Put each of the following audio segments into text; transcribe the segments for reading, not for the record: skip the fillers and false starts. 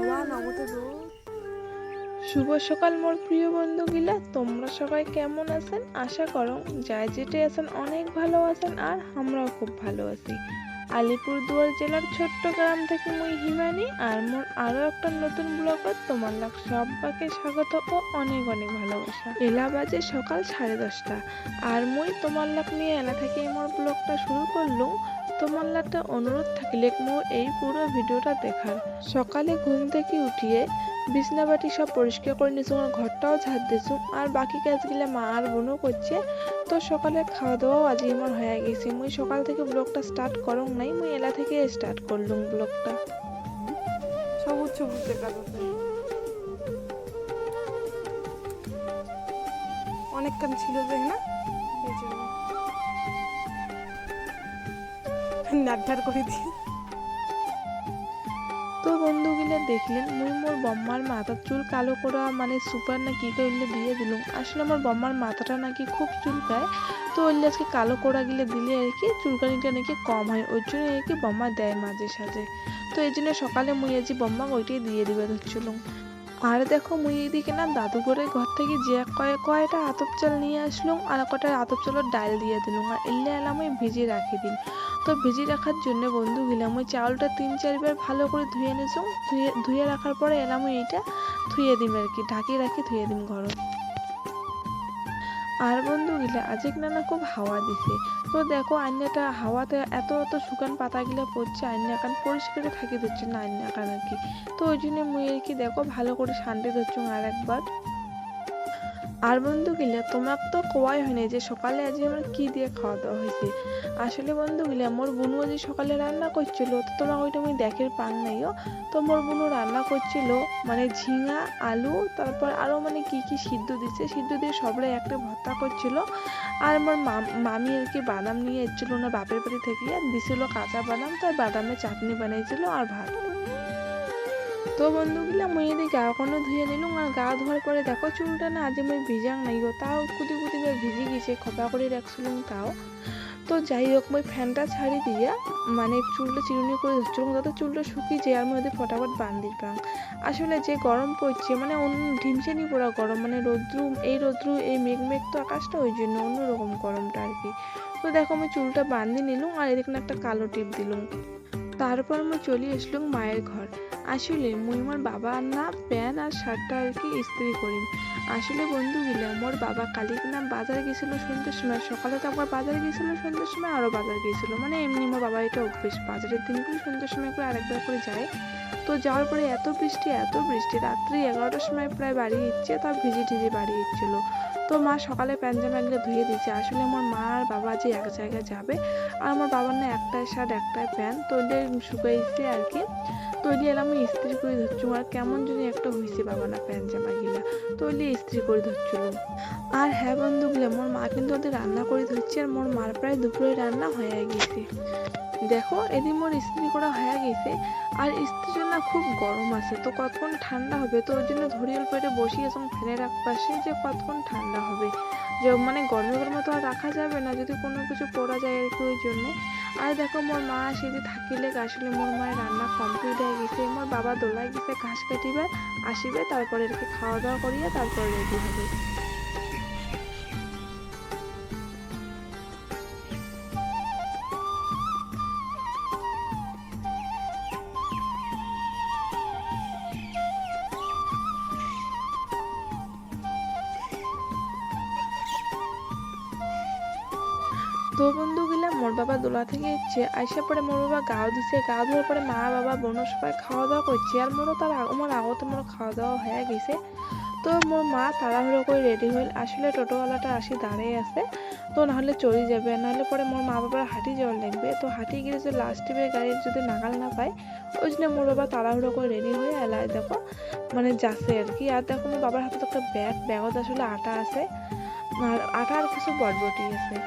হাওয়া নগদে রোদ। শুভ সকাল মোর প্রিয় বন্ধুগুলা, তোমরা সবাই কেমন আছেন? আশা করো যাই যেটে আছেন অনেক ভালো আছেন, আর আমরাও খুব ভালো আছি। আলিপুরদুয়ার জেলার ছোট্ট গ্রাম থেকে মুই হিমানি, আর মোর আরো একটা নতুন ব্লগত তোমার লাগ সবাইকে স্বাগত ও অনেক অনেক ভালোবাসা। এলা বাজে সকাল 10:30, আর মুই তোমার লাগ নিয়ে এলা থেকে মোর ব্লগটা শুরু করলুম। তোমার একটা অনুরোধ থাকলে মোর এই পুরো ভিডিওটা দেখার। সকালে ঘুম থেকে উঠিয়ে বিছনাবাটি সব পরিষ্কার করে নিয়েছি, আর ঘরটাও ঝাড় দিয়েছি, আর বাকি কাজগুলো মা আর বোনও করছে। তো সকালে খাওয়া দাওয়াও আজ আমার হয়ে গেছে। মুই সকাল থেকে ব্লগটা স্টার্ট করং নাই, মুই এলা থেকে স্টার্ট করলুম ব্লগটা। সবুজ সবুজ দেখা যাচ্ছে, অনেকক্ষণ ছিল যে না, এই জন্য নাটঘাট করে দিয়ে। তো বন্ধুগুলো দেখলেন মুই মোর বম্মার মাথার চুল কালো করা মানে সুপার না কি করলে দিয়ে দিলুম। আসলে আমার বম্মার মাথাটা নাকি খুব চুলকায়, তো ওইলে আজকে কালো করা গিলে দিলে আর কি চুলকানিটা নাকি কম হয়, ওই জন্য আর কি বম্মা দেয় মাঝে সাঝে। তো এই জন্য সকালে মুই আজ বম্মা ওইটাই দিয়ে দিবে ধরছিলুম। আর দেখো মুই এদিকে না দাদু করে ঘর থেকে যে কয়টা আতপ চাল নিয়ে আসলুম, আর কটা আতপ চালের ডাল দিয়ে দিলুম, আর এলে এলাম ওই ভিজিয়ে রাখি দিন। তো ভিজিয়ে রাখার জন্য বন্ধু গেলাম ওই চাউলটা 3-4 বার ভালো করে ধুয়ে নিয়েছুম। ধুয়ে রাখার পরে এলাম এইটা ধুয়ে দিম আর কি, ঢাকিয়ে রাখি ধুয়ে দিম ঘর। আর বন্ধু গিলা আজকে না খুব হাওয়া দিছে। তো দেখো আন্যাটা হাওয়াতে এত এত শুকান পাতাগুলো পড়ছে, আন্যা কান পরিষ্কার থাকি দিচ্ছে না আন্যা কান আর কি। তো ওই জন্য মুই আর কি দেখো ভালো করে শান্তি দিচ্ছ আর একবার। আর বন্ধু গিলা তোমাকে তো কোয়াই হয় না যে সকালে আজ আমার কি দিয়ে খাওয়া দাওয়া হয়েছে। আসলে বন্ধু গিলা মোর বুনু আজ সকালে রান্না করছিল, তো তোমার ওইটা আমি দেখের পাং নাইও। তো মোর বুনু রান্না করছিল মানে ঝিঙা আলু, তারপর আরো মানে কি কি সিদ্ধ দিচ্ছে, সিদ্ধ দিয়ে সবলাই একটা ভর্তা করছিল। আর মোর মামি আর কি বাদাম নিয়ে এসেছিল না বাপের বাড়ি থেকে, আর দিছিল কাঁচা বাদাম, তার বাদামের চাটনি বানাইছিল আর ভাত। তো বন্ধুগুলা মুই এদিকে গা কোনো ধুয়ে নিলুম, আর গা ধোয়ার পরে দেখো চুলটা না আজ মুই ভিজাং নাই গো, তাও কুতি কুতি ভিজে গেছে, খোপা করে রাখছিলাম তাও। তো যাই হোক মুই ফ্যানটা ছাড়ি দিয়া মানে চুলটা চিরুনি করে ধরছিলাম যাতে চুলটা শুকিয়ে যায়, আর মধ্যে ফটাফট বান্ধির পাং। আসলে যে গরম পড়ছে মানে অন্য ঢিমসেনি পড়া গরম, মানে রৌদ্রু এই মেঘ তো আকাশটা, ওই জন্য অন্যরকম গরমটা আর কি। তো দেখো আমি চুলটা বান্ধি নিলুম, আর এদিকে একটা কালো টিপ দিলুম। তারপর আমি চলে আসলাম মায়ের ঘর। আসলে মুই আমার বাবা না প্যান্ট আর শার্টটা আর কি ইস্ত্রি করি। আসলে বন্ধু গিলা মোর বাবা কালিক না বাজার গেছিল সন্ধ্যের সময়, সকালে তো একবার বাজার গেছিল, সন্ধ্যের সময় আরো বাজার গেছিল, মানে এমনি মোর বাবা এটা অভ্যেস বাজারের দিনগুলো সন্ধ্যের সময় করে আরেকবার করে যায়। তো যাওয়ার পরে এত বৃষ্টি রাত্রি 11টার সময় প্রায় বাড়ি ইচ্ছে, তার ভিজে টিজে বাড়ি ইচ্ছিল। তো মা সকালে প্যান্ট জামা এগুলো ধুয়ে দিচ্ছে। আসলে আমার মা আর বাবা যে এক জায়গায় যাবে, আর আমার বাবার না একটাই শার্ট একটাই প্যান্ট তো শুকাইছে আর কি। তো এলাম আমি ইস্ত্রি করে ধরছি, আর কেমন যদি একটা হয়েছে বাবা না প্যান্ট জামা গিলা, তো ইস্ত্রি করে ধরছিল। আর হ্যাঁ বন্ধুগুলো মোর মা কিন্তু ওদের রান্না করে ধরছে, আর মোর মার প্রায় দুপুরে রান্না হয়ে গেছে। দেখো এদিন মোর ইস্ত্রি করা হয়ে গেছে, আর ইস্ত্রির জন্য খুব গরম আছে, তো কতক্ষণ ঠান্ডা হবে, তো ওই জন্য ধরিয়াল পেটে বসিয়েছ ফ্যানের এক পাশে যে কতক্ষণ ঠান্ডা হবে, যে মানে গরমের মতো আর রাখা যাবে না যদি কোনো কিছু পড়া যায় আর কি, ওই জন্যে। আর দেখো মোর মা সেদি থাকিলে আসলে মোর মায়ের রান্না কমপ্লিট হয়ে গেছে, মোর বাবা দোলায় গেছে ঘাস কাটিবে আসিবে, তারপরে আর কি খাওয়া দাওয়া করিয়া তারপর রেডি হবে। তো বন্ধুগুলা মোর বাবা দোলা থেকে এসছে, আইসা পরে মোর বাবা গাও দিছে, গাও ধোয়ার পরে মা বাবা বোন সবাই খাওয়া দাওয়া করছে, আর মোরও তার আমার আগতে মোর খাওয়া দাওয়া হয়ে গেছে। তো মোর মা তাড়াহুড়ো করে রেডি হইল, আসলে টোটোওয়ালাটা আসি দাঁড়িয়ে আছে, তো নাহলে চলে যাবে, নাহলে পরে মোর মা বাবার হাঁটি যাওয়ার লাগবে, তো হাঁটি গেলে যে লাস্ট টিপে গাড়ির যদি নাগাল না পায়, ওই জন্য মোর বাবা তাড়াহুড়ো করে রেডি হয়ে এলায় দেখো মানে যাচ্ছে আর কি। আর দেখো মোর বাবার হাতে তো একটা ব্যাগত আসলে আটা আছে, আর আটা আর কিছু বটবটি আছে।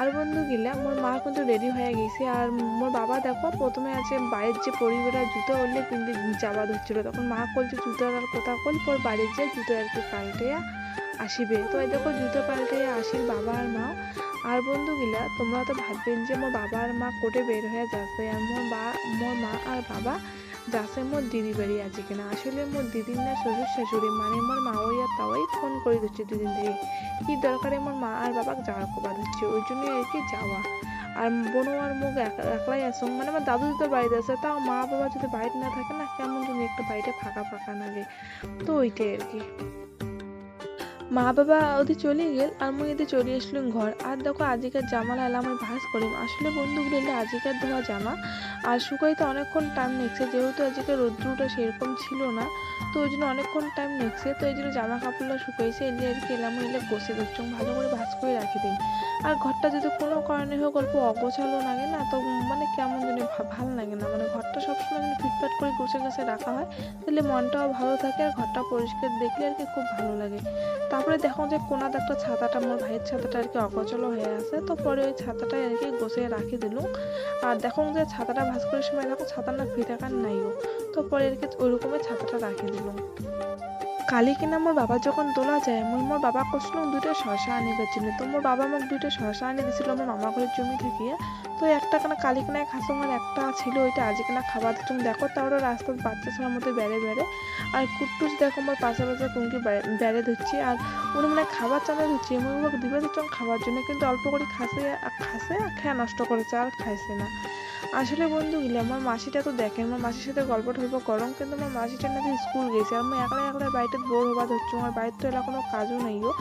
আর বন্ধু গিলা মোর মা কিন্তু রেডি হয়ে গেছে, আর মোর বাবা দেখো প্রথমে আছে বাড়ির যে পরিবারা জুতো উঠলে কিন্তু যাবা ধরছিল, তখন মা বলছে জুতো আর কথা কল পর বাড়ির যে জুতো আর কি পাল্টে আসিবে। তো এই দেখো জুতো পাল্টে আসিল বাবা আর মা। আর বন্ধু গিলা তোমরা তো ভাববেন যে মোর বাবা আর মা কোটে বের হয়ে যাচ্ছে, আর মোর মা আর বাবা যাচ্ছে মোর দিদি বাড়ি আজকে না। আসলে মোর দিদির না শ্বশুর শাশুড়ি মানে মোর মা ওই আর তাওয়াই ফোন করে দিচ্ছে দুদিন থেকে, কি দরকারে মোর মা আর বাবাকে যাওয়ার কথা হচ্ছে, ওই জন্যই আর কি যাওয়া। আর বোনও আর মুখ একলাই আসুন, মানে আমার দাদু তো বাড়িতে আছে, তাও মা বাবা যদি বাড়িতে না থাকে না কেমন যদি একটা বাড়িটা ফাঁকা ফাঁকা লাগে। তো ওইটাই আর কি। মা বাবা ওদের চলে গেল আর মুই এদের চলে আসলাম ঘর। আর দেখো আজিকার জামা লাইলাম আমি ভাঁজ করিম। আসলে বন্ধুগুলো এলে আজিকার ধোয়া জামা আর শুকাইতে অনেকক্ষণ টাইম নিচ্ছে, যেহেতু আজকে রৌদ্রটা সেরকম ছিল না, তো ওই জন্য অনেকক্ষণ টাইম নিচ্ছে। তো এই জন্য জামা কাপড়গুলো শুকাইছে, এলে আর কি এলাম এলে গোসে দিচ্ছ, ভালো করে ভাঁজ করে রাখি দিন। আর ঘরটা যদি কোনো কারণে হোক অল্প অগোছালো লাগে না, তো মানে কেমন যেন ভালো লাগে না, মানে ঘরটা সবসময় যেন ফিটফাট করে গুছে গাছে রাখা হয়, তাহলে মনটাও ভালো থাকে আর ঘরটা পরিষ্কার দেখলে আর কি খুব ভালো লাগে। তারপরে দেখো যে কোনাতে একটা ছাতাটা, মোর ভাইয়ের ছাতাটা আর কি অগোছালো হয়ে আছে, তো পরে ওই ছাতাটাই আর কি গোছিয়ে রাখি দিলুম। আর দেখো যে ছাতাটা ভাঁজ করার সময় দেখো ছাতা না ফিতাকার নাইও, তো পরে আর কি ওইরকমের ছাতাটা রাখি দিলুম। কালি কিনা মোর বাবা যখন তোলা যায় মোর বাবা কষলাম দুইটা শসা আনিবার জন্য, তো মোর বাবা মোক দুইটা শসা আনি দিছিল আমার মামা ঘরের জমি থেকে। তো একটা কেনা কালি কেনায় খাসুম আর একটা ছিল ওইটা আজ কেনা খাবার দিচ্ছুম। দেখো তারও রাস্তার বাচ্চা ছেলের মতো বেড়ে বেড়ে, আর কুট্টুস দেখো আমার পাশে পাশে কুঙ্কি বেড়ে ধরছি, আর উনি মানে খাবার চাঁদা দিচ্ছি মুই ওকে দিবে দিচ্ছুম খাবার জন্য, কিন্তু অল্প করে খাসে খাসে খেয়া নষ্ট করেছে আর খাইছে না। আসলে বন্ধুগুলো আমার মাসিটা তো দেখেন, আমার মাসির সাথে গল্প টল্প করম, কিন্তু আমার মাসিটা নাকি স্কুল গেছে, আমি একলা একলা বাড়িতে বোর হবার হচ্ছে, আমার বাড়িতে তো এলা কোনো কাজও নেইও,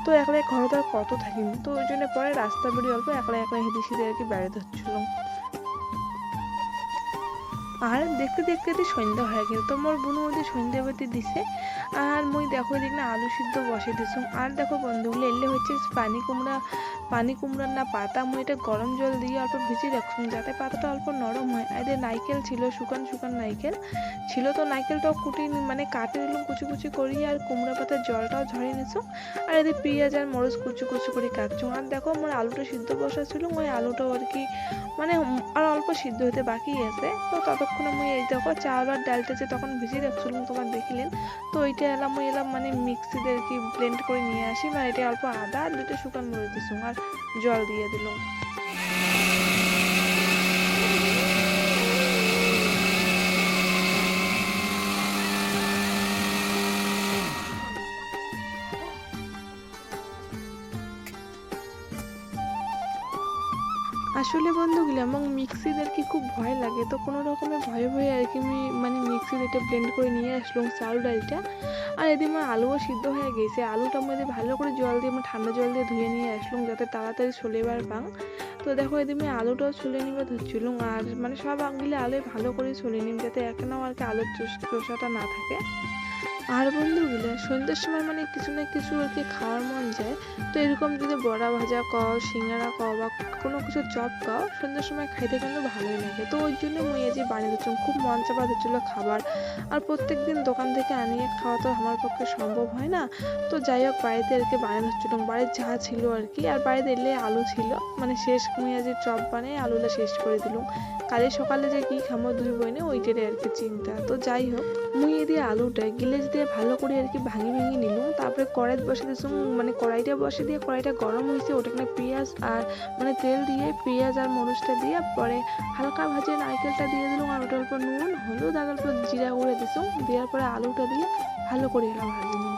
তো একলাই ঘরে তো আর কত থাকিনি, তো ওই জন্য পরে রাস্তা বেরিয়ে অল্প একলা একলা হেঁটে সিঁড়ে আর কি বেড়াতে হচ্ছিল। আর দেখতে দেখতে এটি সন্ধ্যা হয়ে গেল, তো মোর বোনও ওদের সন্ধ্যা বাতি দিছে। আর মুই দেখো এদিক না আলু সিদ্ধ বসে দিছুম। আর দেখো বন্ধুগুলো এলে হচ্ছে পানি কুমড়ার না পাতা, মুই এটা গরম জল দিয়ে অল্প ভিজিয়ে রাখছুম যাতে পাতাটা অল্প নরম হয়। আর এদের নাইকেল ছিল, শুকান শুকান নাইকেল ছিল, তো নাইকেলটাও মানে কাটে নিলাম কুচি কুচি করি, আর কুমড়া পাতার জলটাও ঝরিয়ে নিছুম। আর এদের পেঁয়াজ আর মরিচ কুচি কুচি করে কাটছুম। আর দেখো আমার আলুটা সিদ্ধ বসা ছিল, ওই আলুটাও আর কি মানে আর অল্প সিদ্ধ হতে বাকি আছে। তো ততক্ষণে মুই এই দেখো চাউল আর ডালটা যে তখন ভিজিয়ে রাখছিলাম তোমার দেখিলেন, তো ওইটা এলাম মানে মিক্সিতে আর কি ব্লেন্ড করে নিয়ে আসি, মানে এটা অল্প আদা আর দুটো শুকান মরিচ দিছুম আর জল দিয়ে দিলাম। আসলে বন্ধুগুলো আমার মিক্সিদের কি খুব ভয় লাগে, তো কোনো রকমের ভয়ে ভয়ে আর কি আমি মানে মিক্সিতে এটা ব্লেন্ড করে নিয়ে আসলাম চাউল ডালটা। আর এদিকে আমার আলুও সিদ্ধ হয়ে গেছে, আলুটা মধ্যে ভালো করে জল দিয়ে আমার ঠান্ডা জল দিয়ে ধুয়ে নিয়ে আসলাম যাতে তাড়াতাড়ি ছুলেবার পাং। তো দেখো এদিকে আমি আলুটাও ছুলে নিবে ধরছিলাম, আর মানে সব আঙুলে আলু ভালো করে ছুলে নিম যাতে একটাও আর কি আলুর চোষাটা না থাকে। আর বন্ধুগুলো সন্ধ্যের সময় মানে কিছু না কিছু আর কি খাওয়ার মন যায়, তো এরকম যদি বড়া ভাজা কও, সিঙ্গারা কও বা কোনো কিছু চপ খাও সন্ধ্যের সময় খাইতে কিন্তু ভালোই লাগে। তো ওই জন্য মুই এই যে বানিয়ে দিচ্ছিলাম, খুব মন চাপা দিচ্ছিল খাবার, আর প্রত্যেক দিন দোকান থেকে আনিয়ে খাওয়া তো আমার পক্ষে সম্ভব হয় না। তো যাই হোক বাড়িতে আর কি বানিয়ে দিচ্ছিলাম, বাড়ির যা ছিল আর কি, আর বাড়িতে এলে আলু ছিল মানে শেষ, মুই আজ চপ বানিয়ে আলুটা শেষ করে দিলাম। কালি সকালে যে কি খামো দুই বইনে ওইটারে আর কি চিন্তা। তো যাই হোক মুই দিয়ে আলুটা গিলেজ দিয়ে ভালো করে আর কি ভাঙি ভেঙে নিলাম, তারপরে কড়াই বসে দিয়েছিলাম, মানে কড়াইটা বসে দিয়ে কড়াইটা গরম হয়েছে ওটাকে পেঁয়াজ আর মানে তেল দিয়ে পেঁয়াজ আর মরিচটা দিয়ে পরে হালকা ভাজে নারকেলটা দিয়ে দিলাম, আর ওটা অল্প নুন হলুদ আর অল্প জিরা গুঁড়ো দিলাম, দেওয়ার পরে আলুটা দিয়ে ভালো করে এলাম ভাজি নিলাম।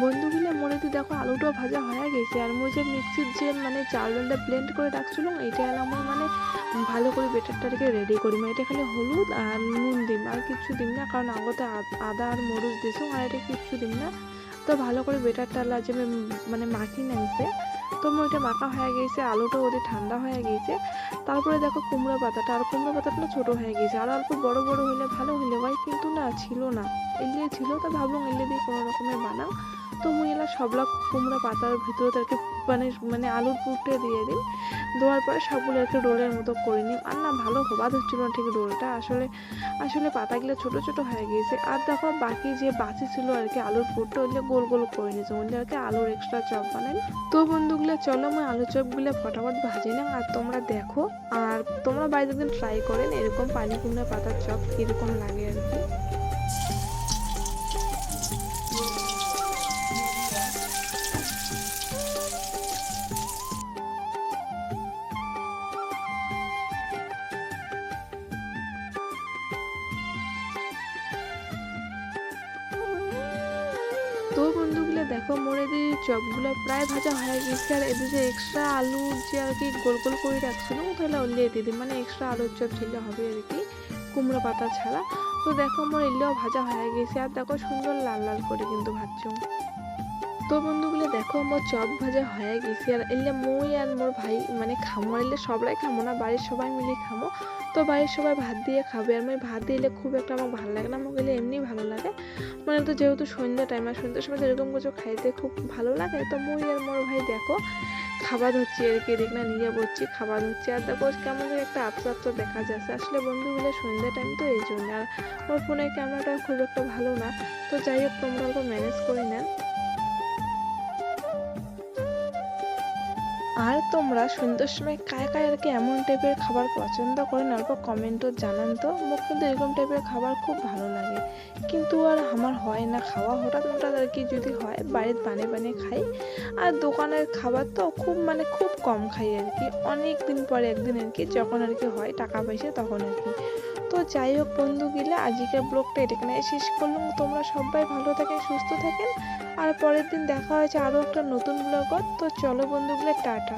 বন্ধুগুলো মোড়েতে দেখো আলুটাও ভাজা হয়ে গেছে, আর মুই যে মিক্সির যে মানে চাল ডালটা ব্লেন্ড করে রাখছিলাম এটা এলাম মানে ভালো করে বেটারটাকে রেডি করি, এটা খালি হলুদ আর নুন দিম আর কিচ্ছু দিম না, কারণ আগতে আদা আর মরিচ দিছো আর এটা কিচ্ছু দিম না। তো ভালো করে বেটারটা যে মানে মাখি নাইছে, তো ওইটা মাখা হয়ে গেছে, আলুটাও ওদের ঠান্ডা হয়ে গেছে। তারপরে দেখো কুমড়ো পাতাটা, আর কুমড়ো পাতাটা না ছোটো হয়ে গেছে, আর অল্প বড় বড় হলে ভালো হলে হয়, কিন্তু না ছিল না, এলে ছিল, তো ভাবলাম এলে দিয়ে কোনো রকমের বানাও। তো মুই এলা সবলা কুমড়ো পাতার ভিতরে তাকে মানে আলুর পুরটা দিয়ে দিই, দেওয়ার পরে সবগুলো একটু রোলের মতো করে নিই। আর না ভালো হবাদ হচ্ছিল না ঠিক রোলটা, আসলে আসলে পাতাগুলো ছোট ছোট হয়ে গিয়েছে। আর দেখো বাকি যে বাকি ছিল আর কি আলুর পুরটা ওইগুলো গোল গোল করে নিয়েছে, ওইগুলো আর কি আলুর এক্সট্রা চপ বানাই। তো বন্ধুগুলো চলো আমি আলু চপগুলো ফটাফট ভাজি না, আর তোমরা দেখো, আর তোমরা বাড়িতে একদিন ট্রাই করেন এরকম পানি কুমড়া পাতার চপ কীরকম লাগে আর কি। তো বন্ধুগুলো দেখো মোর এদিকে চপগুলো প্রায় ভাজা হয়ে গেছে, আর এদিকে এক্সট্রা আলু যে আর কি গোল গোল করে রাখছিল তাহলে উল্লিয়ে দিদি, মানে এক্সট্রা আলুর চপ ছিল হবে আর কি, কুমড়ো পাতা ছাড়া। তো দেখো মোর এলেও ভাজা হয়ে গেছে, আর দেখো সুন্দর লাল লাল করে কিন্তু ভাজছো। তো বন্ধুগুলো দেখো মোর চপ ভাজা হয়ে গেছে, আর এলে মুই আর মোর ভাই মানে খামো, এলে সবাই খামো না, বাড়ির সবাই মিলে খামো। তো বাড়ির সবাই ভাত দিয়ে খাবে, আর আমি ভাত দিলে খুব একটা আমার ভালো লাগে না, আমাকে এলে এমনি ভালো লাগে, মানে তো যেহেতু সন্ধ্যা টাইম, আর সন্ধ্যার সময় তো এরকম কিছু খাইতে খুব ভালো লাগে। তো মুই আর মোর ভাই দেখো খাবার হচ্ছে আর কি, এদিক না নিয়ে বসছি খাবার হচ্ছে, আর দেখো কেমন করে একটা আপসা আপসা দেখা যাচ্ছে আসলে বন্ধুগুলো সন্ধ্যা টাইম তো এই জন্য। আর আমার ফোনের ক্যামেরাটা খুব একটা ভালো না, তো যাই হোক তোমরা অল্প ম্যানেজ করে নেন। আর তোমরা সন্ধ্যার সময় কায় কায় আর কি এমন টাইপের খাবার পছন্দ করেন অল্প কমেন্টও জানান তো, মোক কিন্তু এরকম টাইপের খাবার খুব ভালো লাগে, কিন্তু আর আমার হয় না খাওয়া, হঠাৎ হঠাৎ আর কি যদি হয় বাড়িতে বানিয়ে বানিয়ে খাই। আর দোকানের খাবার তো খুব মানে খুব কম খাই আর কি, অনেক দিন পরে একদিন আর কি যখন আর কি হয় টাকা পয়সা তখন আর কি। তো যাই হোক বন্ধুগুলা আজকের ব্লগটা এখানে শেষ করলাম, তোমরা সবাই ভালো থাকেন সুস্থ থাকেন, আর পরের দিন দেখা হয়েছে আরও একটা নতুন ব্লগত। তো চলো বন্ধুগুলো টাটা।